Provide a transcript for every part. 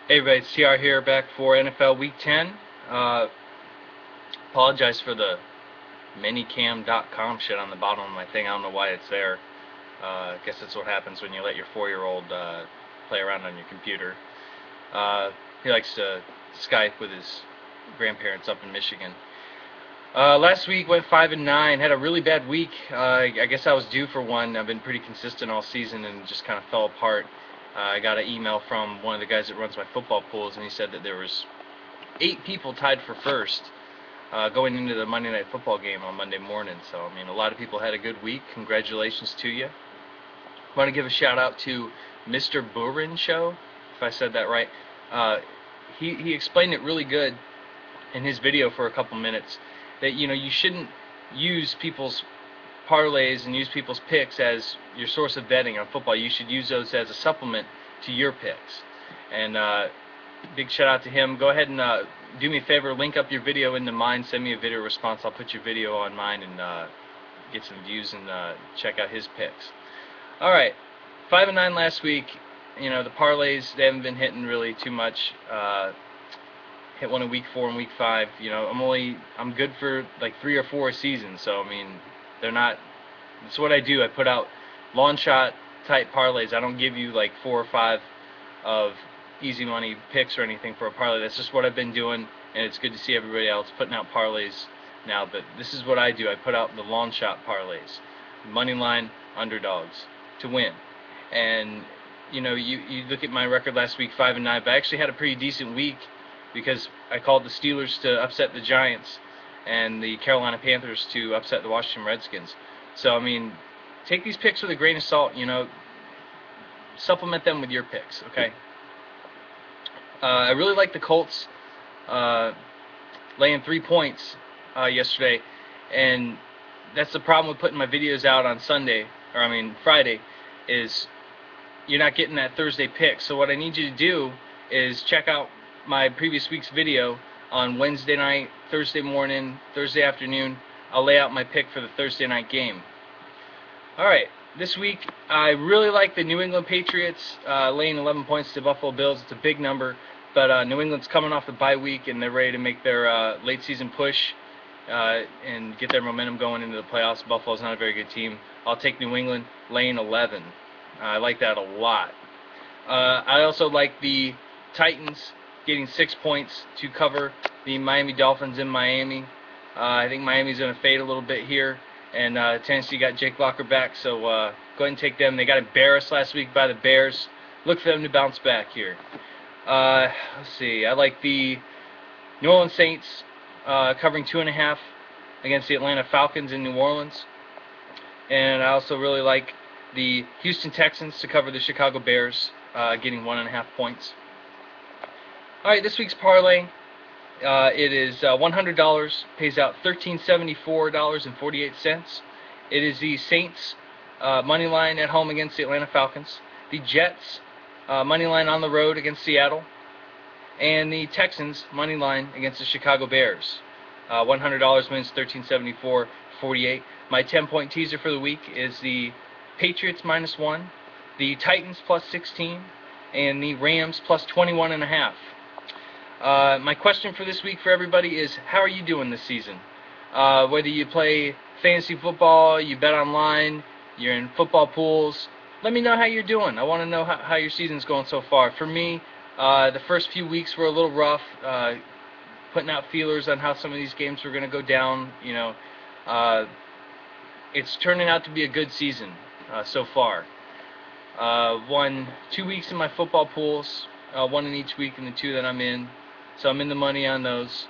Hey everybody, it's TR here, back for NFL Week 10. Apologize for the minicam.com shit on the bottom of my thing. I don't know why it's there. I guess that's what happens when you let your 4-year-old play around on your computer. He likes to Skype with his grandparents up in Michigan. Last week went 5-9, had a really bad week. I guess I was due for one. I've been pretty consistent all season and just kind of fell apart. I got an email from one of the guys that runs my football pools, and he said that there was 8 people tied for first going into the Monday Night Football game on Monday morning. So, I mean, a lot of people had a good week. Congratulations to you. I want to give a shout out to Mr. Burin Show, if I said that right. He explained it really good in his video for a couple minutes, that you shouldn't use people's parlays and use people's picks as your source of betting on football. You should use those as a supplement to your picks. And big shout out to him. Go ahead and do me a favor, link up your video into mine, send me a video response. I'll put your video on mine and get some views and check out his picks. Alright, 5-9 last week. The parlays, they haven't been hitting really too much. Hit one in week 4 and week 5. I'm good for like 3 or 4 a season, so I mean, they're not. It's what I do. I put out long shot type parlays. I don't give you like 4 or 5 of easy money picks or anything for a parlay. That's just what I've been doing, and it's good to see everybody else putting out parlays now. But this is what I do. I put out the long shot parlays, money line underdogs to win. And you look at my record last week, 5-9. But I actually had a pretty decent week because I called the Steelers to upset the Giants and the Carolina Panthers to upset the Washington Redskins. So, I mean, take these picks with a grain of salt, supplement them with your picks, okay? I really like the Colts laying 3 points yesterday, and that's the problem with putting my videos out on Friday, is you're not getting that Thursday pick. So what I need you to do is check out my previous week's video on Wednesday night, Thursday morning, Thursday afternoon. I'll lay out my pick for the Thursday night game. Alright, this week I really like the New England Patriots laying 11 points to Buffalo Bills. It's a big number, but New England's coming off the bye week and they're ready to make their late season push and get their momentum going into the playoffs. Buffalo's not a very good team. I'll take New England laying 11. I like that a lot. I also like the Titans getting 6 points to cover the Miami Dolphins in Miami. I think Miami's going to fade a little bit here, and Tennessee got Jake Locker back, so go ahead and take them. They got embarrassed last week by the Bears. Look for them to bounce back here. Let's see. I like the New Orleans Saints covering 2.5 against the Atlanta Falcons in New Orleans, and I also really like the Houston Texans to cover the Chicago Bears, getting 1.5 points. Alright, this week's parlay, it is $100, pays out $1374.48. It is the Saints money line at home against the Atlanta Falcons, the Jets money line on the road against Seattle, and the Texans money line against the Chicago Bears. $100 wins $1374.48. My 10-point teaser for the week is the Patriots -1, the Titans +16, and the Rams +21.5. My question for this week for everybody is, how are you doing this season? Whether you play fantasy football, you bet online, you're in football pools, let me know how you're doing. I want to know how your season's going so far. For me, the first few weeks were a little rough, putting out feelers on how some of these games were going to go down. It's turning out to be a good season so far. Won 2 weeks in my football pools, one in each week in the 2 that I'm in. So I'm in the money on those.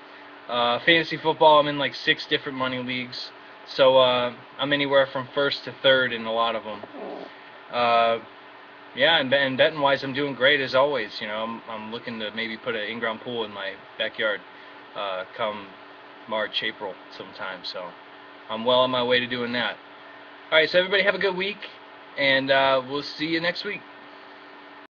Fantasy football, I'm in like 6 different money leagues. So I'm anywhere from first to third in a lot of them. Yeah, and betting wise, I'm doing great as always. I'm looking to maybe put an in-ground pool in my backyard come March, April sometime. So I'm well on my way to doing that. Alright, so everybody have a good week, and we'll see you next week.